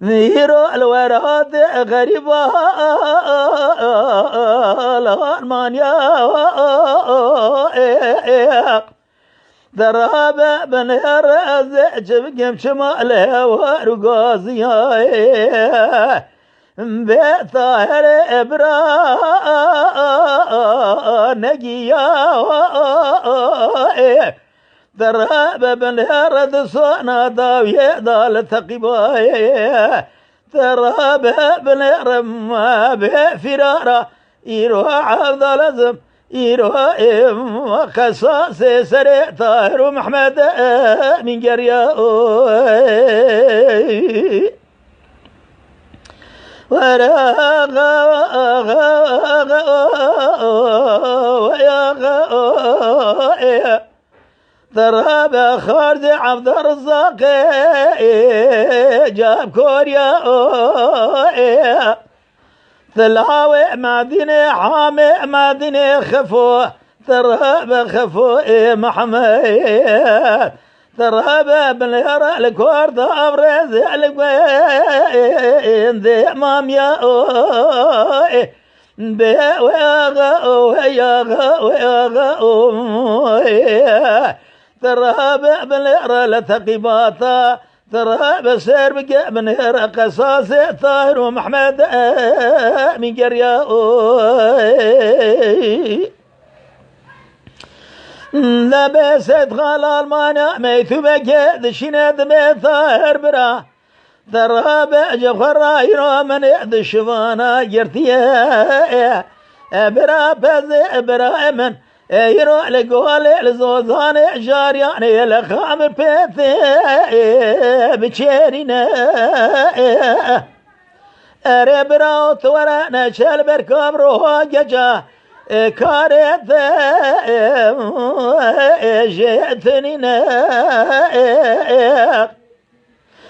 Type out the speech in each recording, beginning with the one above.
ذيرو الوراد غريبة الأرمانيا درابة بنهر زعجب شماله ورقازيا بطاهر إبرا نقيا درابة بنهر دصونا داوية دال تقبايا درابة بنهر ما بفرارة يروح عبد العزم يروح قصاص سريع طاهر ومحمد من جريا ضرب خالد عبد الرزاق جاب كوريا ثلاوي مدينة حامي مدينة خفو ضرب خفو محمد ضرب بالهرة الكورد أبرز القوين ذي ماميا ترهب بالهرة لثقيباتا ترهب سير بقى بالهرة قصاصي طاهر ومحمد من قرية لبست غلال مانا ميتو بقى دشيناد بطاهر برا ترهب جفر يرو من الشفانا جرتيا برا بزي برا من يروح لقول الزوزان جارياني لخامر بيثي بشيرنا ربرا ثورنا شال بركب روح ججا كارث جيتنينا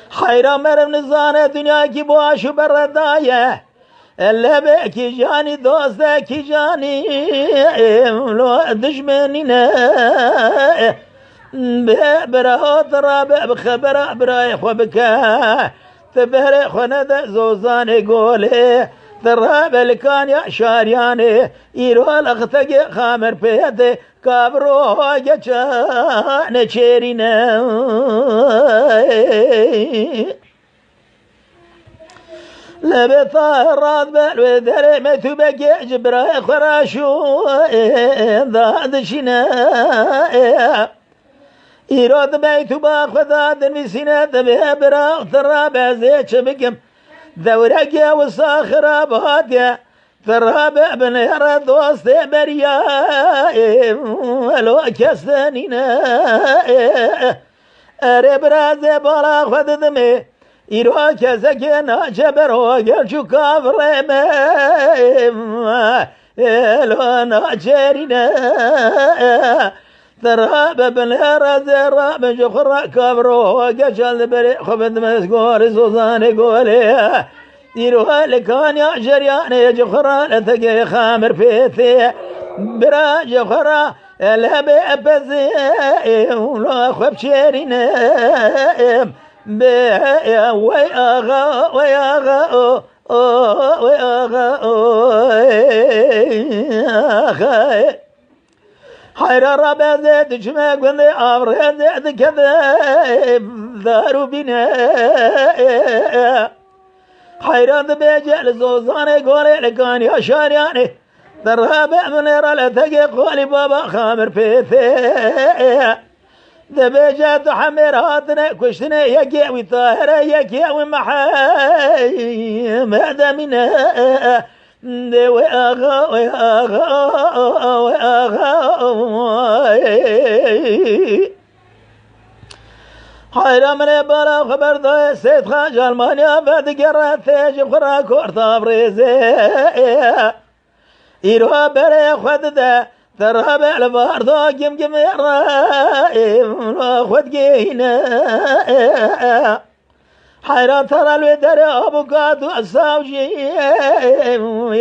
خير مرم نزانة دنيا کی باشو بردايه اللي کی جاني دوسته کی جاني لو دشمنينا برا ترى بخبر براي خبكا تبهر خنده زوزاني قولي تراب الكان يا شارياني يرو الاختق خامر بيدي كابرو جا نشيرنا لبطا الراد بالودري متو بقي جبراي خراشو ذادشنا يرود بيتو باخذ دمسينا دبها برا تراب زي شبكم ذورقيا والصاخرة بهاتيا تراب بن يرد وسط بريا لو كستنينا ربرا زبالا خذ دمي يروح كسكنا جبر وقرشو كافر لو ناجرنا تراب بن يرد راب جخرا كافرو وقشل بري خبد مسكور سوزاني قولي يروح لكان يا جريان يا جخرا لتقي خامر فيثي برا جخرا لبي أبزي ولا خب شيرنا بيا وياغا وياغا وياغا حير الربا زيد جماق وذي أمر زيد كذب ذارو بنا حيران بيجل زوزاني قولي لكان يا شارياني ذرهب من يرى لتقي قولي بابا خامر فيثي ذبيجات حميراتنا كشتنا يكي وطاهرة يكي ومحاي ماذا منها وياغا وياغا وياغا حيرا من بالا خبر ذا سيد خاج المانيا بعد قرأت جبخرا كورتا بريزي يروها بري خد ذا ترهب الباردو جم جم الرائم خد جينا حيران ترى الودر أبو قادو الساوجي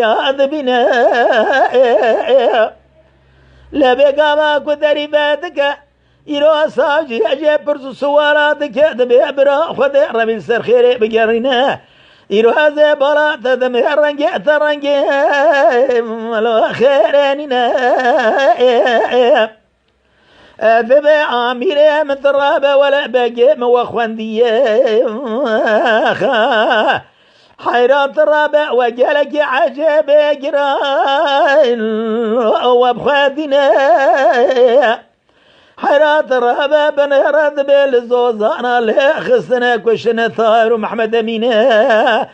يا ذبنا لبقى ما قدري باتك يرو ساوجي أجيب برسو سواراتك دبي برا خد ربي سر خيري بقرنا يرو هذا بلا تدم ترنجي لو خيراننا ذبي عاميري من ترابة ولا بقي موخوندية حيران ترابة وقالك عجب قران وبخادنا حيران ترابة بنهرد بالزوزانا اللي خسنا كشنا ثار محمد أمينة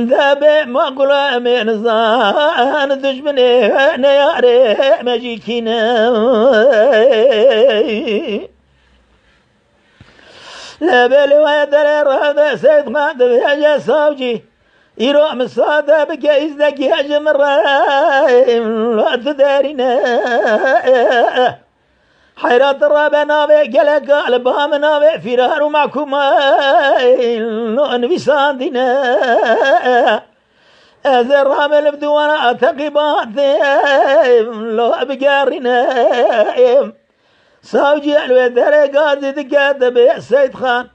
ذابي ما قل من زان دشمني نياري مجيكينا لا بلوى درر هذا سيد خادم يا ساوجي يروح مصادة بكيس ذكي أجمر لا تدارينا حيرات الرابع نابع قلق قلبها نابع فرار معكم انفسان دينا أذر رامل بدوانا أتقبات لو بقارنا ساوجي الودر قاضي دقات بيع سيد خان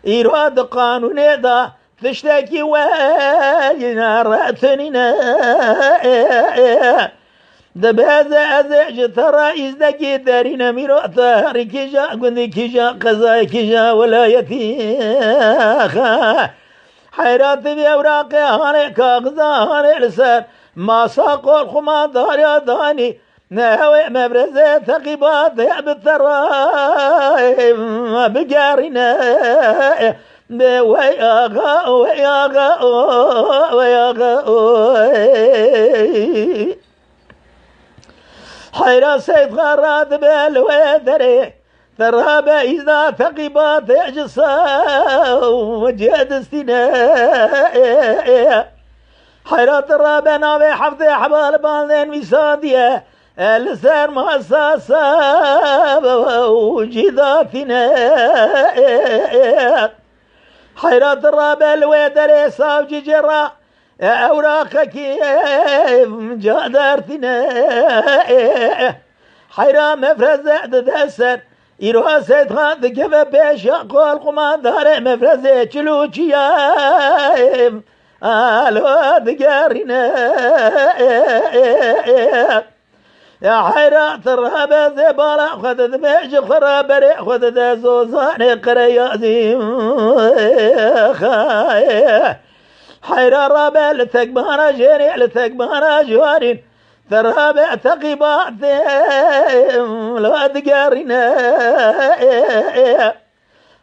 يراد قانون ذا تشتكي واجنا رأتننا دبازة أزعج ترى إزدكي دارين ميرو تهري كيجا قندي كيجا قزاي كيجا ولايتي حيرات بأوراقي هاني كاغزا هاني لسان ما ساقو الخما داري داني نهوي مبرزة ثقيبات بالتراي بقارنا وياغا وياغا وياغا حيرا سيد غراد بالودري ترهب إذا ثقيبات يجسا وجهد استناء حيرا ترهب ناوي حفظ حبال بالذين وسادية لسان مؤسسة وجداتنا حيرا ترهب الودري صاوجي جرا أوراقك كيف جادرتنا حيرا مفرزة دسر يروها سيد خان كيف بيش قول قمان دار مفرزة تلوشيا آلو دقارنا يا حيرا ترهب زبالة خذ بيش خرابري خذ زوزاني قريازي حيرا رابع لتكبانا جيري لتكبانا جوارين ترابع تقيبات لا تقارنا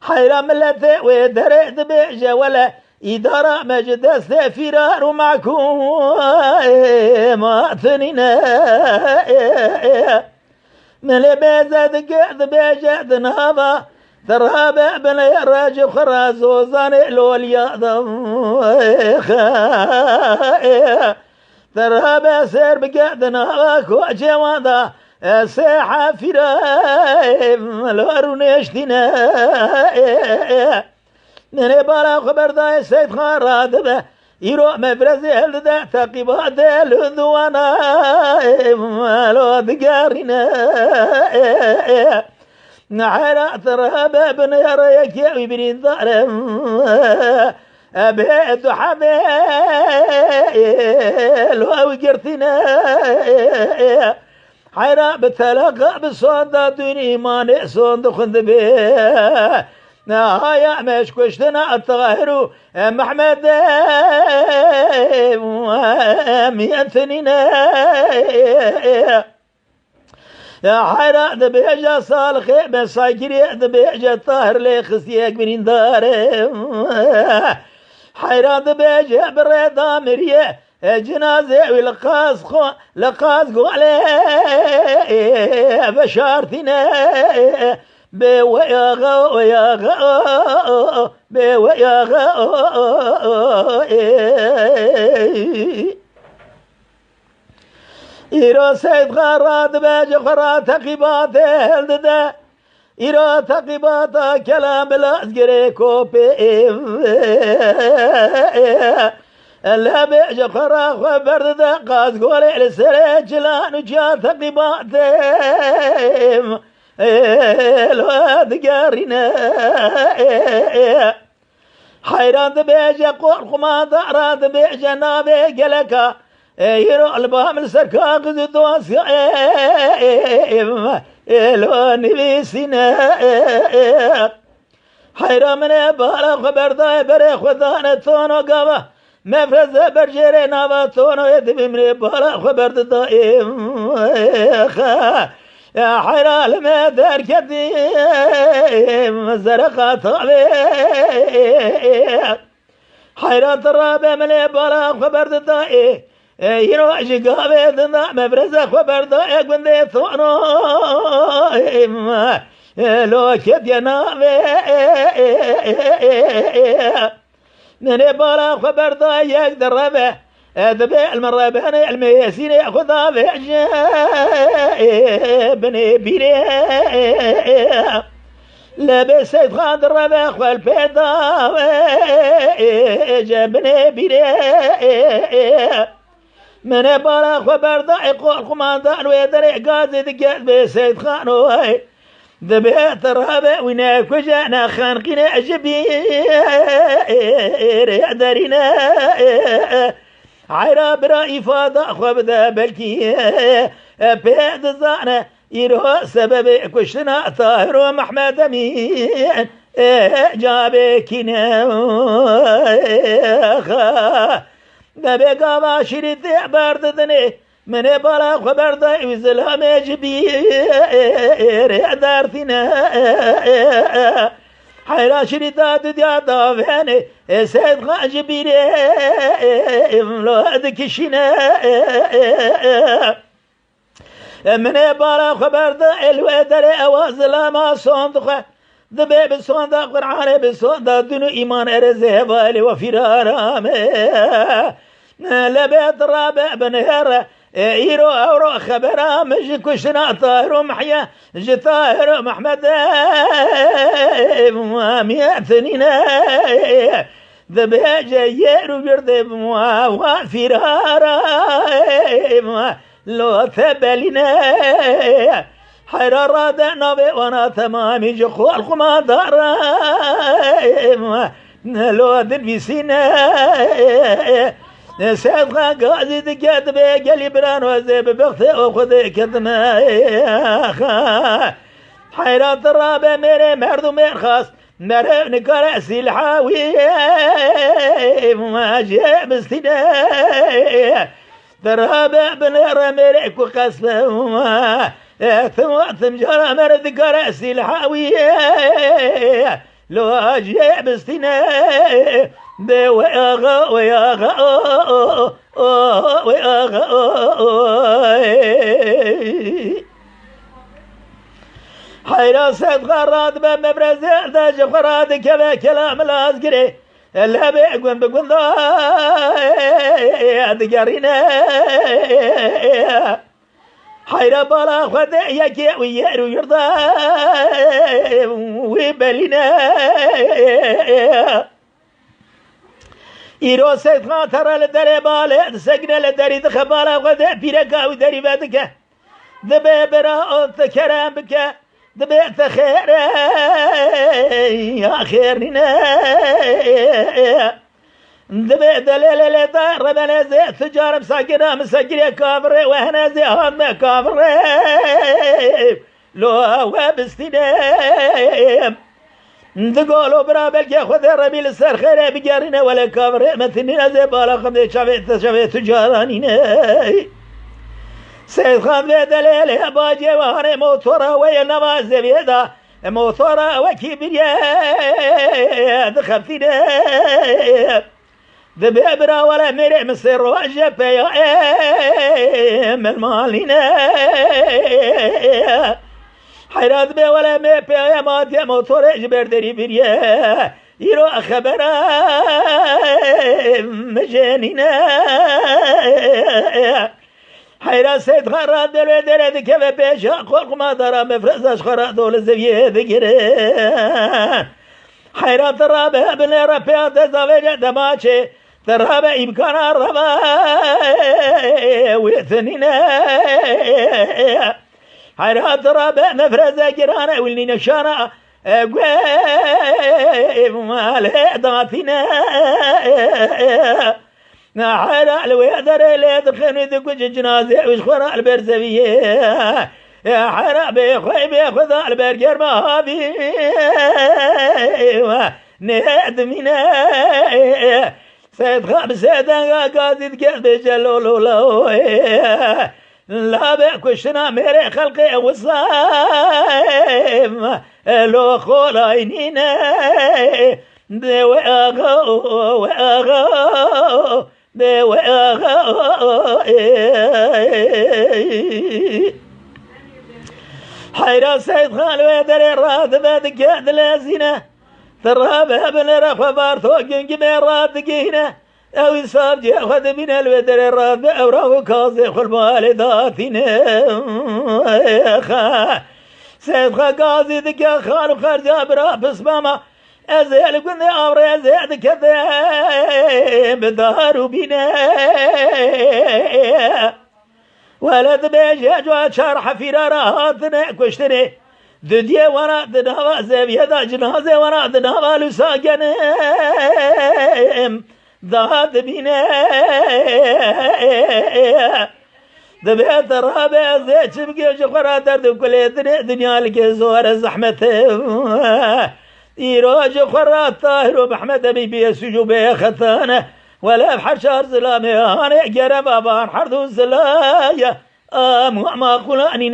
حيرا ملتي ودريت بيجا ولا إدارة مجد فرار معكم ما ثنينا من بيزا دقعد بيجا دنابا ترهب بني راجب خراز وزاني لوليا ترهب سير بقعدنا واكو جوادا ساحة فرايم لورونيشتنا من بالا خبر داي سيد خان رادبه يروح مفرزي هلدا تقيبات الذوانا لو دقارنا نحرا ترهب بن يريك يا ابن ظالم أبيت حبيل وقرتنا حيرا بتلقى بالصوت دوني ما نقصون دخند بيه نهاية مش كشتنا الطاهر محمد ميتنينا يا حيرا دبيجا صالخي مساكري دبيجا طاهر لي خسيك من دارم حيرا دبيجا بريدا مريه جنازة ولقاز خو لقاز عليه بشارتنا بوياغا وياغا بوياغا إيرو سيد غارات باج خرات تقيبات هلددا إيرو تقيبات كلام بالأسقري كوبي لا بيج خرا خبر دا قاز قولي لسريج لا نجا تقيبات الواد قارنا حيران بيج قول خما دارات بيج نابي قلكا يرو البام السركا قد دوس لو نبيسنا حيران من بالا خبر دا بري خدانة تونو قابا مفرز برجري نابا تونو يدبي من بالا خبر دا يا حيران ما دار كديم زرقا طابي حيران ترابي من بالا خبر دا يرو عشقابي دنا مفرز خبر دا قندي تونو لو كد ينامي من بالا خبر دا يقدر ربه ذبي المربان الميسين ياخذها بني بيري لابس سيد خاطر رباخ والبيضا جابني بيري من بالا خبر دا يقول خماندان ويدري قاضي دقات بسيد خانو ذبيت الرابع ويناك وجانا خانقنا جبير يعدرنا عيرا برا إفادة خبدا بلكي بيد الزانة يرو سبب كشنا طاهر ومحمد أمين جابكنا دبي قابا شريط بارددني من بالا خبر دا وزلام جبير دارتنا حيرا شريطا دديا دافعني سيد غاجبير املو دكشنا من بالا خبر دا الوادر اوازلام صندوق دبي بالصندوق قرعاني بالصندوق دنو ايمان ارزه بالي وفرارام لبيت رابع بنهر إيرو أورو خبرا مش كشنا طاهر محيا جطاهر محمد مئتنينا ذبيجة يرو بيرد وفرارا لو ثبلنا حرارة نبي وانا تمامي جخو الخما دارا لو دربيسينا سيد قاضي دقات بقلي بران وزيب بغثي وخذي كدما حيرات الرابع ميري مردو ميرخاص مرب نكراسي الحاوي ما جاء بستنا الرابع بنير ميريك وقصفه ثم جرى مرد كراسي الحاوي لو جاء بستنا وياغا وياغا وياغا حيرا سيد غراد بمبرز دا جفراد كما كلام الازقري اللي بيقون بقون دقارينا حيرا بالا خد يكي ويارو يرضى ويبالينا إيرو سيد خاطر لدري بالي سجن لدري دخبالا غدا بيركا ودري بادك دبي برا أنت كرام بك دبي خير يا خيرنا دبي دليل لدار ربنا زي تجار مساكنا مساكنا كافر وهنا زي هم كافر لو هو بستنام دقولوا برا بلكي خذ ربي للسر خير بجارنا ولا كافر مثلنا زي بالا خمدي شافيت تجارانينا سيد خان بدليل يا باجي وهاني موتورا ويا نواز بيدا موتورا وكبريا دخلتنا ذبي برا ولا مري مصير وجب يا من مالنا حيرات بي ولا مي بي يا مادي موتور اجبر دري بريا يرو خبرا مجانينا حيرا سيد خرا دلو دلو كيف بيشا خلق ما درا مفرزاش خرا دول الزبيه ذكران حيرا ترابه بن ربيع تزاوج دماشي ترابه إمكان الربا ويثنينا حيرا ترابه مفرزا جرانا واللي نشانا قوي ماله ضاتنا حيرا الويدر اللي دخلني دقوج جنازة وش خرا البرزبية يا حيرا بيخوي بياخذ البرجر ما هذي ندمنا سيد خاب سيدا قاعد قلب جلولو لا بكشنا ميري خلقي وصايم لو خلاينينا دي وأغو دي وأغو حيرا سيد خالو يدري راد بادك يد لازينة ترابها بن رخوة بارثو جنج راد قينة أو يصاب جي أخذ من الودري راد أوراق كازي خل والداتنا سيد خا قازي ذك خالو خرجا برا بسماما أزيل قلني أمري أزيد كذا بدارو بنا ولد بيجاج وشرح في راتنا كشتني دديه وانا دناوا زبيه دا جنازه وانا دناوا لساجنم ذات بينا دبيت رابع زي تبقى جخرا درد كل دنيا لك زور زحمة يروج خرا طاهر بحمد بيبي سجوب ختانه ولا بحشر زلامي انا جرب ابان حرد الزلايا ما قلاني